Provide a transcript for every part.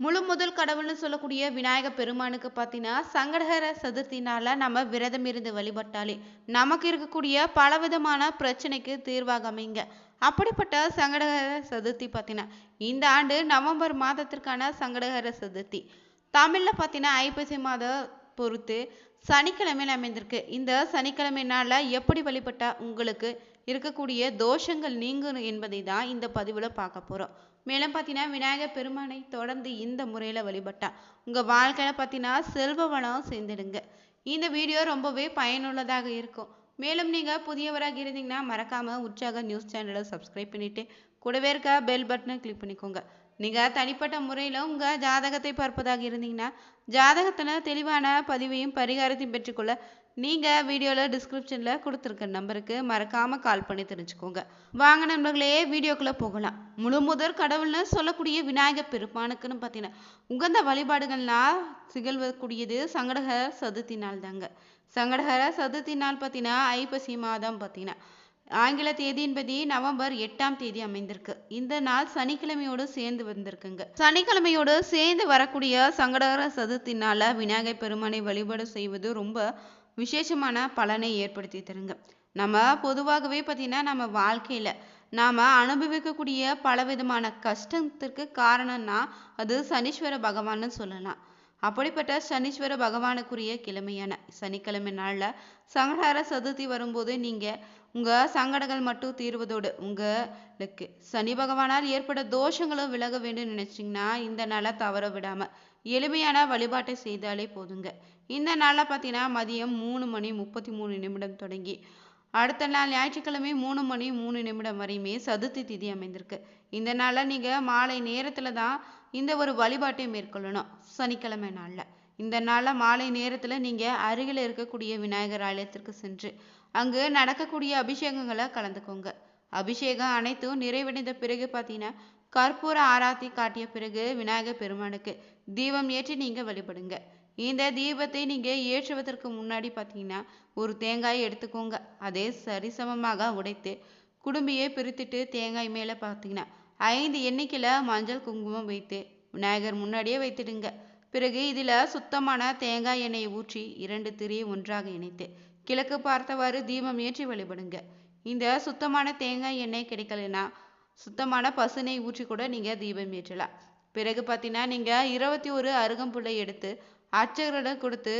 முழு முதல் கடவுள்னு சொல்லக்கூடிய விநாயக பெருமானுக்கு பார்த்தீங்கன்னா சங்கடஹர சதுர்த்தினால நம்ம விரதம் இருந்து வழிபட்டாலே நமக்கு இருக்கக்கூடிய பலவிதமான பிரச்சனைக்கு தீர்வாக அமைங்க. அப்படிப்பட்ட சங்கடஹர சதுர்த்தி பார்த்தீங்கன்னா இந்த ஆண்டு நவம்பர் மாதத்திற்கான சங்கடஹர சதுர்த்தி தமிழ்ல பார்த்தீங்கன்னா ஐப்பசி மாதம் பொறுத்து சனிக்கிழமையில் அமைந்திருக்கு. இந்த சனிக்கிழமை நாளில் எப்படி வழிபட்டா உங்களுக்கு இருக்கக்கூடிய தோஷங்கள் நீங்கும் என்பதை தான் இந்த பதிவில் பார்க்க போகிறோம். மேலும் பார்த்தீங்கன்னா விநாயகர் பெருமானை தொடர்ந்து இந்த முறையில் வழிபட்டா உங்கள் வாழ்க்கையில் பார்த்தீங்கன்னா செல்வ வளம் சேர்ந்துடுங்க. இந்த வீடியோ ரொம்பவே பயனுள்ளதாக இருக்கும். மேலும் நீங்கள் புதியவராக இருந்தீங்கன்னா மறக்காமல் உற்சாக நியூஸ் சேனலை சப்ஸ்கிரைப் பண்ணிவிட்டு கூடவே இருக்க பெல் பட்டனை கிளிக் பண்ணிக்கோங்க. நீங்கள் தனிப்பட்ட முறையில் உங்கள் ஜாதகத்தை பார்ப்பதாக இருந்தீங்கன்னா ஜாதகத்தில் தெளிவான பதிவையும் பரிகாரத்தையும் பெற்றுக்கொள்ள நீங்கள் வீடியோவில் டிஸ்கிரிப்ஷனில் கொடுத்துருக்க நம்பருக்கு மறக்காமல் கால் பண்ணி தெரிஞ்சுக்கோங்க. வாங்க நண்பர்களே, வீடியோக்குள்ளே போகலாம். முழு முதற் கடவுள்னு சொல்லக்கூடிய விநாயகர் பெருமானுக்குன்னு பார்த்தீங்கன்னா உகந்த வழிபாடுகள்லாம் திகழ்வக்கூடியது சங்கடஹர சதுர்த்தி நாள் தாங்க. சங்கடஹர சதுர்த்தி நாள் பார்த்தீங்கன்னா ஐப்பசி மாதம் பார்த்தீங்கன்னா ஆங்கில தேதியின்படி நவம்பர் 8ஆம் தேதி அமைந்திருக்கு. இந்த நாள் சனிக்கிழமையோடு சேர்ந்து வந்திருக்குங்க. சனிக்கிழமையோடு சேர்ந்து வரக்கூடிய சங்கடகர சதுர்த்தினால விநாயகர் பெருமானை வழிபாடு செய்வது ரொம்ப விசேஷமான பலனை ஏற்படுத்தி தருங்க. நம்ம பொதுவாகவே பார்த்தீங்கன்னா நம்ம வாழ்க்கையில நாம அனுபவிக்கக்கூடிய பலவிதமான கஷ்டத்திற்கு காரணம்னா அது சனீஸ்வர பகவான்னு சொல்லலாம். அப்படிப்பட்ட சனீஸ்வர பகவானுக்குரிய கிழமையான சனிக்கிழமை நாள்ல சங்கடஹர சதுர்த்தி வரும்போது நீங்க உங்க சங்கடங்கள் மட்டும் தீர்வதோடு உங்களுக்கு சனி பகவானால் ஏற்பட தோஷங்களும் விலக வேண்டும் நினைச்சிங்கன்னா இந்த நாளை தவற விடாம எளிமையான வழிபாட்டை செய்தாலே போதுங்க. இந்த நாளில் பார்த்தீங்கன்னா மதியம் 3:33 தொடங்கி அடுத்த நாள் ஞாயிற்றுக்கிழமை 3:03 வரையுமே சதுர்த்தி திதி அமைந்திருக்கு. இந்த நாளில் நீங்கள் மாலை நேரத்தில் தான் இந்த ஒரு வழிபாட்டை மேற்கொள்ளணும். சனிக்கிழமை நாளில் இந்த நாளில் மாலை நேரத்தில் நீங்கள் அருகில் இருக்கக்கூடிய விநாயகர் ஆலயத்திற்கு சென்று அங்கு நடக்கக்கூடிய அபிஷேகங்களை கலந்துக்கோங்க. அபிஷேகம் அனைத்தும் நிறைவடைந்த பிறகு பார்த்தீங்கன்னா கற்பூர ஆராத்தி காட்டிய பிறகு விநாயகர் பெருமானுக்கு தீபம் ஏற்றி நீங்கள் வழிபடுங்க. இந்த தீபத்தை நீங்கள் ஏற்றுவதற்கு முன்னாடி பார்த்தீங்கன்னா ஒரு தேங்காயை எடுத்துக்கோங்க. அதே சரிசமமாக உடைத்து குடும்பியை பிரித்துட்டு தேங்காய் மேலே பார்த்தீங்கன்னா 5 எண்ணிக்கையில் மஞ்சள் குங்குமம் வைத்து விநாயகர் முன்னாடியே வைத்துடுங்க. பிறகு இதில் சுத்தமான தேங்காய் எண்ணெயை ஊற்றி 2 திரியை ஒன்றாக இணைத்து கிழக்கு பார்த்தவாறு தீபம் ஏற்றி வழிபடுங்க. இந்த சுத்தமான தேங்காய் எண்ணெய் கிடைக்கலனா சுத்தமான பசுனை ஊற்றி கூட நீங்கள் தீபம் ஏற்றலாம். பிறகு பார்த்தீங்கன்னா நீங்கள் 21 அருகம்புல்லை எடுத்து அர்ச்சகரிடம் கொடுத்து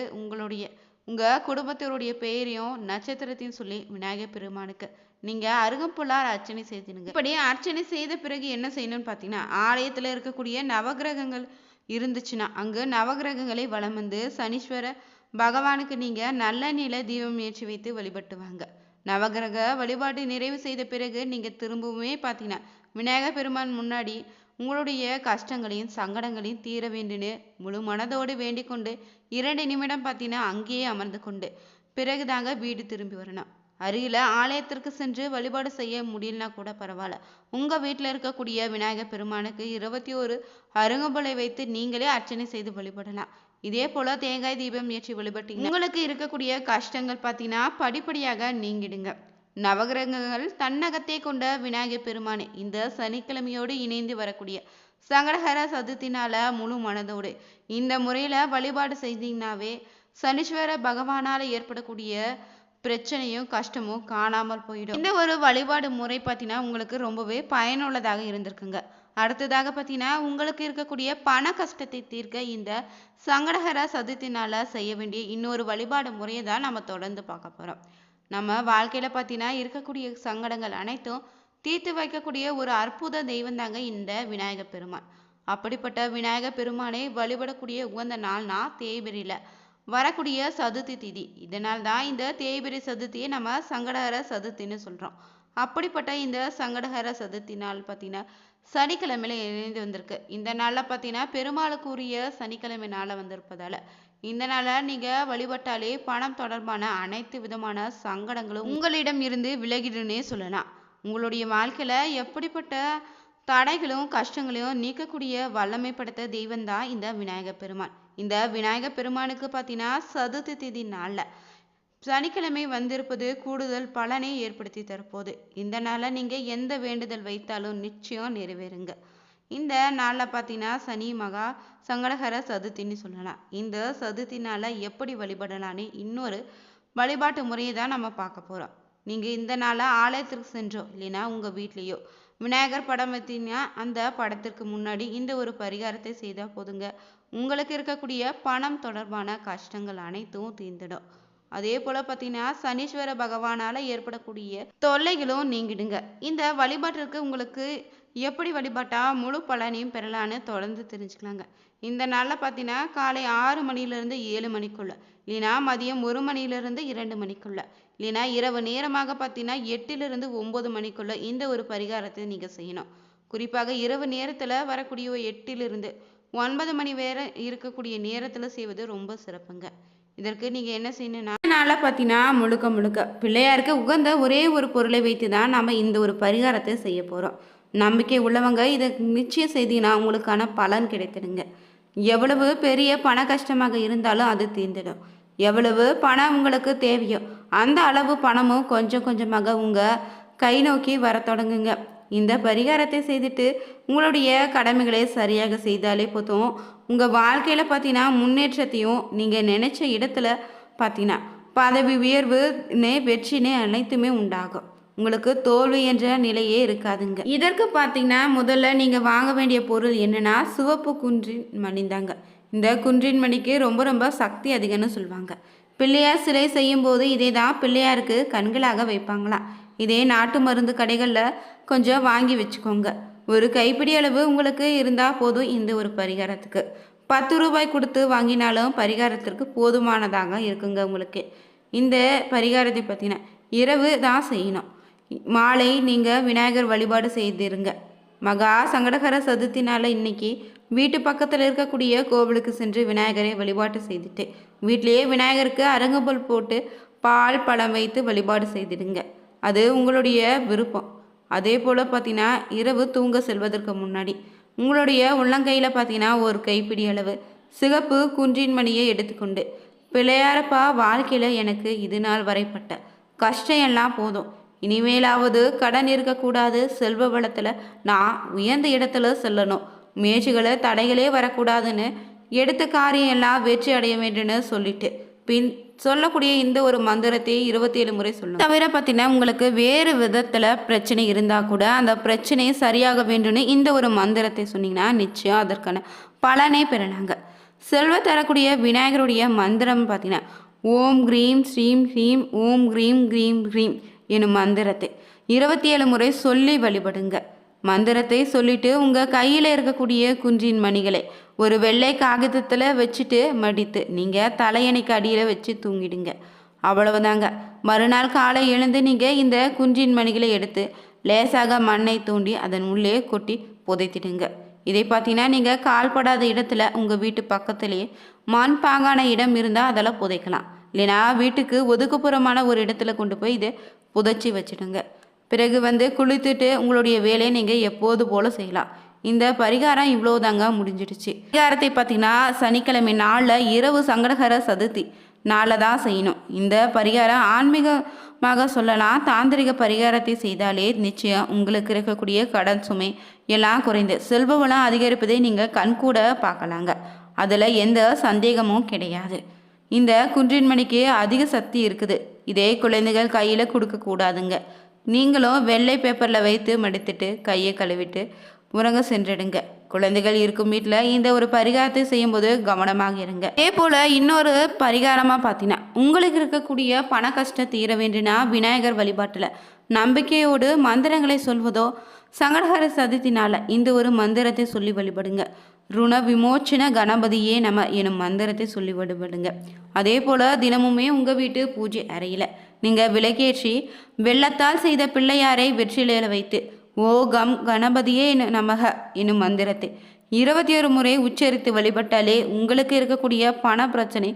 உங்கள் குடும்பத்தினுடைய பெயரையும் நட்சத்திரத்தையும் சொல்லி விநாயகர் பெருமானுக்கு நீங்கள் அருகம்புல்லார் அர்ச்சனை செய்திடுங்க. இப்படி அர்ச்சனை செய்த பிறகு என்ன செய்யணும்னு பார்த்தீங்கன்னா ஆலயத்தில் இருக்கக்கூடிய நவகிரகங்கள் இருந்துச்சுன்னா அங்கு நவகிரகங்களை வலம் வந்து சனீஸ்வர பகவானுக்கு நீங்கள் நல்ல நில தீபம் ஏற்றி வைத்து வழிபட்டு வாங்க. நவகிரக வழிபாடு நிறைவு செய்த பிறகு நீங்கள் திரும்பவுமே பார்த்தீங்கன்னா விநாயகர் பெருமான் முன்னாடி உங்களுடைய கஷ்டங்களையும் சங்கடங்களையும் தீர வேண்டுன்னு முழு மனதோடு வேண்டிக் கொண்டு 2 நிமிடம் பார்த்தீங்கன்னா அங்கேயே அமர்ந்து கொண்டு பிறகு தாங்க வீடு திரும்பி வரணும். அருகில் ஆலயத்திற்கு சென்று வழிபாடு செய்ய முடியலனா கூட பரவாயில்ல. உங்கள் வீட்டில் இருக்கக்கூடிய விநாயகர் பெருமானுக்கு 21 அருகம்புல்லை வைத்து நீங்களே அர்ச்சனை செய்து வழிபடலாம். இதே போல் தேங்காய் தீபம் ஏற்றி வழிபட்டீங்க உங்களுக்கு இருக்கக்கூடிய கஷ்டங்கள் பார்த்தீங்கன்னா படிப்படியாக நீங்கிடுங்க. நவகிரகங்கள் தன்னகத்தை கொண்ட விநாயகர் பெருமானை இந்த சனிக்கிழமையோடு இணைந்து வரக்கூடிய சங்கடஹர சதுர்த்தினால முழு மனதோடு இந்த முறையில் வழிபாடு செய்தீங்கன்னாவே சனீஸ்வர பகவானால் ஏற்படக்கூடிய பிரச்சனையும் கஷ்டமும் காணாமல் போயிடும். இந்த ஒரு வழிபாடு முறை பார்த்தீங்கன்னா உங்களுக்கு ரொம்பவே பயனுள்ளதாக இருந்திருக்குங்க. அடுத்ததாக பார்த்தீங்கன்னா உங்களுக்கு இருக்கக்கூடிய பண கஷ்டத்தை தீர்க்க இந்த சங்கடஹர சதுர்த்தினால செய்ய வேண்டிய இன்னொரு வழிபாடு முறையை தான் நம்ம தொடர்ந்து பார்க்க போகிறோம். நம்ம வாழ்க்கையில் பார்த்தீங்கன்னா இருக்கக்கூடிய சங்கடங்கள் அனைத்தும் தீர்த்து வைக்கக்கூடிய ஒரு அற்புத தெய்வம் தாங்க இந்த விநாயகர் பெருமான். அப்படிப்பட்ட விநாயகர் பெருமானை வழிபடக்கூடிய உகந்த நாள்னா தேய்பிரையில் வரக்கூடிய சதுர்த்தி திதி. இதனால் தான் இந்த தேய்பிரை சதுர்த்தியை நம்ம சங்கடஹர சதுர்த்தின்னு சொல்கிறோம். அப்படிப்பட்ட இந்த சங்கடஹர சதுர்த்தி நாள் பார்த்தீங்கன்னா சனிக்கிழமையில இணைந்து வந்திருக்கு. இந்த நாளில் பார்த்தீங்கன்னா பெருமாளுக்குரிய சனிக்கிழமை நாளில் வந்திருப்பதால இந்த நாளில் நீங்கள் வழிபட்டாலே பணம் தொடர்பான அனைத்து விதமான சங்கடங்களும் உங்களிடம் இருந்து விலகிடுன்னே சொல்லலாம். உங்களுடைய வாழ்க்கையில் எப்படிப்பட்ட தடைகளும் கஷ்டங்களையும் நீக்கக்கூடிய வல்லமை படைத்த தெய்வம் தான் இந்த விநாயகர் பெருமான். இந்த விநாயகர் பெருமானுக்கு பார்த்தீங்கன்னா சதுர்த்தி திதி நாளில் சனிக்கிழமை வந்திருப்பது கூடுதல் பலனை ஏற்படுத்தி தரப்போகுது. இந்த நாளில் நீங்கள் எந்த வேண்டுதல் வைத்தாலும் நிச்சயம் நிறைவேறுங்க. இந்த நாளில் பார்த்தீங்கன்னா சனி மகா சங்கடஹர சதுர்த்தின்னு சொல்லலாம். இந்த சதுர்த்தினால எப்படி வழிபடலான்னு இன்னொரு வழிபாட்டு முறையை தான் நம்ம பார்க்க போகிறோம். நீங்கள் இந்த நாளை ஆலயத்திற்கு சென்றோ இல்லைன்னா உங்கள் வீட்லேயோ விநாயகர் படம் வைத்தீங்கன்னா அந்த படத்திற்கு முன்னாடி இந்த ஒரு பரிகாரத்தை செய்தால் போதுங்க. உங்களுக்கு இருக்கக்கூடிய பணம் தொடர்பான கஷ்டங்கள் அனைத்தும் தீர்ந்துடும். அதே போல் பார்த்தீங்கன்னா சனீஸ்வர பகவானால் ஏற்படக்கூடிய தொல்லைகளும் நீங்கிடுங்க. இந்த வழிபாட்டிற்கு உங்களுக்கு எப்படி வழிபாட்டா முழு பலனையும் பெறலான்னு தொடர்ந்து தெரிஞ்சுக்கலாங்க. இந்த நாளில் பார்த்தீங்கன்னா காலை 6 மணிலேருந்து 7 மணிக்குள்ள, இல்லைன்னா மதியம் 1 மணிலேருந்து 2 மணிக்குள்ள, இல்லைன்னா இரவு நேரமாக பார்த்தீங்கன்னா 8லிருந்து 9 மணிக்குள்ள இந்த ஒரு பரிகாரத்தை நீங்கள் செய்யணும். குறிப்பாக இரவு நேரத்தில் வரக்கூடிய 8லிருந்து 9 மணி வேற இருக்கக்கூடிய நேரத்தில் செய்வது ரொம்ப சிறப்புங்க. இதற்கு நீங்கள் என்ன செய்யணும்னா நாளாக பார்த்தீங்கன்னா முழுக்க முழுக்க பிள்ளையாருக்கு உகந்த ஒரே ஒரு பொருளை வைத்து தான் நம்ம இந்த ஒரு பரிகாரத்தை செய்ய போகிறோம். நம்பிக்கை உள்ளவங்க இதை நிச்சயம் செய்தீங்கன்னா உங்களுக்கான பலன் கிடைத்திடுங்க. எவ்வளவு பெரிய பண கஷ்டமாக இருந்தாலும் அது தீர்ந்துடும். எவ்வளவு பணம் உங்களுக்கு தேவையோ அந்த அளவு பணமும் கொஞ்சம் கொஞ்சமாக உங்கள் கை நோக்கி வர தொடங்குங்க. இந்த பரிகாரத்தை செய்துட்டு உங்களுடைய கடமைகளை சரியாக செய்தாலே போதும். உங்கள் வாழ்க்கையில் பார்த்தீங்கன்னா முன்னேற்றத்தையும் நீங்கள் நினச்ச இடத்துல பார்த்தீங்கன்னா பதவி உயர்வுன்னு வெற்றினே அனைத்துமே உண்டாகும். உங்களுக்கு தோல்வி என்ற நிலையே இருக்காதுங்க. இதற்கு பார்த்தீங்கன்னா முதல்ல நீங்கள் வாங்க வேண்டிய பொருள் என்னென்னா சிவப்பு குன்றின் மணிந்தாங்க. இந்த குன்றின் மணிக்கு ரொம்ப ரொம்ப சக்தி அதிகம்னு சொல்லுவாங்க. பிள்ளையார் சிலை செய்யும்போது இதே தான் பிள்ளையாருக்கு கண்களாக வைப்பாங்களாம். இதே நாட்டு மருந்து கடைகளில் கொஞ்சம் வாங்கி வச்சுக்கோங்க. ஒரு கைப்பிடி அளவு உங்களுக்கு இருந்தால் போதும். இந்த ஒரு பரிகாரத்துக்கு 10 ரூபாய் கொடுத்து வாங்கினாலும் பரிகாரத்திற்கு போதுமானதாக இருக்குங்க உங்களுக்கு. இந்த பரிகாரத்தை பார்த்தீங்கன்னா இரவு தான் செய்யணும். மாலை நீங்கள் விநாயகர் வழிபாடு செய்திருங்க. மகா சங்கடகர சதுர்த்தினால இன்னைக்கு வீட்டு பக்கத்தில் இருக்கக்கூடிய கோவிலுக்கு சென்று விநாயகரை வழிபாட்டு செய்துட்டு வீட்டிலேயே விநாயகருக்கு அரங்கம்பல் போட்டு பால் பழம் வைத்து வழிபாடு செய்திடுங்க. அது உங்களுடைய விருப்பம். அதே போல் பார்த்தீங்கன்னா இரவு தூங்க செல்வதற்கு முன்னாடி உங்களுடைய உள்ளங்கையில் பார்த்தீங்கன்னா ஒரு கைப்பிடி அளவு சிகப்பு குன்றின் மணியை எடுத்துக்கொண்டு பிள்ளையாரப்பா, வாழ்க்கையில் எனக்கு இது நாள் வரைப்பட்ட கஷ்டம் எல்லாம் போதும். இனிமேலாவது கடன் இருக்கக்கூடாது. செல்வ வளத்தில் நான் உயர்ந்த இடத்துல செல்லணும். முயற்சிகளை தடைகளே வரக்கூடாதுன்னு எடுத்த காரியம் எல்லாம் வெற்றி அடைய வேண்டும்னு சொல்லிட்டு பின் சொல்லக்கூடிய இந்த ஒரு மந்திரத்தை 27 முறை சொல்லணும். தவிர பார்த்தீங்கன்னா உங்களுக்கு வேறு விதத்தில் பிரச்சனை இருந்தால் கூட அந்த பிரச்சனை சரியாக வேண்டும்னு இந்த ஒரு மந்திரத்தை சொன்னீங்கன்னா நிச்சயம் அதற்கான பலனை பெறலாங்க. செல்வ தரக்கூடிய விநாயகருடைய மந்திரம் பார்த்தீங்கன்னா ஓம் க்ரீம் ஸ்ரீம் ஹ்ரீம் ஓம் க்ரீம் க்ரீம் ஹ்ரீம் எனும் மந்திரத்தை 27 முறை சொல்லி வழிபடுங்க. மந்திரத்தை சொல்லிட்டு உங்கள் கையில் இருக்கக்கூடிய குன்றின் மணிகளை ஒரு வெள்ளை காகிதத்தில் வச்சுட்டு மடித்து நீங்கள் தலையணைக்கு அடியில் வச்சு தூங்கிடுங்க. அவ்வளவுதாங்க. மறுநாள் காலை எழுந்து நீங்கள் இந்த குன்றின் மணிகளை எடுத்து லேசாக மண்ணை தூண்டி அதன் உள்ளே கொட்டி புதைத்திடுங்க. இதை பார்த்தீங்கன்னா நீங்கள் கால்படாத இடத்துல உங்கள் வீட்டு பக்கத்துலேயே மண் பாங்கான இடம் இருந்தால் அதெல்லாம் புதைக்கலாம். இல்லைனா வீட்டுக்கு ஒதுக்குப்புறமான ஒரு இடத்துல கொண்டு போய் இதை புதைச்சி வச்சுடுங்க. பிறகு குளித்துட்டு உங்களுடைய வேலையை நீங்கள் எப்போது போல் செய்யலாம். இந்த பரிகாரம் இவ்வளோதாங்க, முடிஞ்சிடுச்சு. பரிகாரத்தை பார்த்தீங்கன்னா சனிக்கிழமை நாளில் இரவு சங்கடகர சதுர்த்தி நாளில் தான் செய்யணும். இந்த பரிகாரம் ஆன்மீகமாக சொல்லலாம். தாந்திரிக பரிகாரத்தை செய்தாலே நிச்சயம் உங்களுக்கு இருக்கக்கூடிய கடன் சுமை எல்லாம் குறைந்து செல்வ வளம் அதிகரிப்பதை நீங்கள் கண்கூட பார்க்கலாங்க. அதில் எந்த சந்தேகமும் கிடையாது. இந்த குன்றின் மணிக்கு அதிக சக்தி இருக்குது. இதே குழந்தைகள் கையில் கொடுக்கக்கூடாதுங்க. நீங்களும் வெள்ளை பேப்பரில் வைத்து மடித்துட்டு கையை கழுவிட்டு உறங்க சென்றிடுங்க. குழந்தைகள் இருக்கும் வீட்டில் இந்த ஒரு பரிகாரத்தை செய்யும்போது கவனமாக இருங்க. அதே போல் இன்னொரு பரிகாரமாக பார்த்தீங்கன்னா உங்களுக்கு இருக்கக்கூடிய பண கஷ்டம் தீர வேண்டுனா விநாயகர் வழிபாட்டில் நம்பிக்கையோடு மந்திரங்களை சொல்வதோ சங்கடஹர சதுர்த்தினால இந்த ஒரு மந்திரத்தை சொல்லி வழிபடுங்க. ருண விமோச்சன கணபதியே நம எனும் மந்திரத்தை சொல்லி வழிபடுங்க. அதே போல் தினமுமே உங்கள் வீட்டு பூஜை அறையில் நீங்கள் விளக்கேற்றி வெள்ளத்தால் செய்த பிள்ளையாரை வெற்றிலையில் வைத்து ஓகம் கணபதியே நமக எனும் மந்திரத்தை 21 முறை உச்சரித்து வழிபட்டாலே உங்களுக்கு இருக்கக்கூடிய பண பிரச்சனை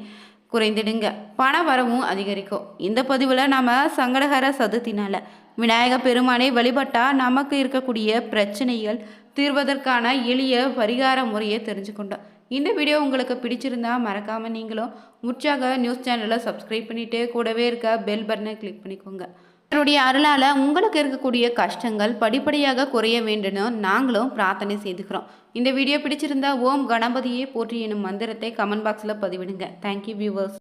குறைந்திடுங்க. பண வரவும் அதிகரிக்கும். இந்த பதிவில் நாம் சங்கடஹர சதுர்த்தினால விநாயக பெருமானை வழிபட்டால் நமக்கு இருக்கக்கூடிய பிரச்சனைகள் தீர்வதற்கான எளிய பரிகார முறையை தெரிஞ்சுக்கொண்டோம். இந்த வீடியோ உங்களுக்கு பிடிச்சிருந்தா மறக்காமல் நீங்களும் உற்சாக நியூஸ் சேனலை சப்ஸ்கிரைப் பண்ணிவிட்டு கூடவே இருக்க பெல் பட்டனை கிளிக் பண்ணிக்கோங்க. அவருடைய அருளால் உங்களுக்கு இருக்கக்கூடிய கஷ்டங்கள் படிப்படியாக குறைய வேண்டும்னு நாங்களும் பிரார்த்தனை செய்துக்கிறோம். இந்த வீடியோ பிடிச்சிருந்தா ஓம் கணபதியே போற்றி எனும் மந்திரத்தை கமெண்ட் பாக்ஸில் பதிவிடுங்க. Thank you viewers.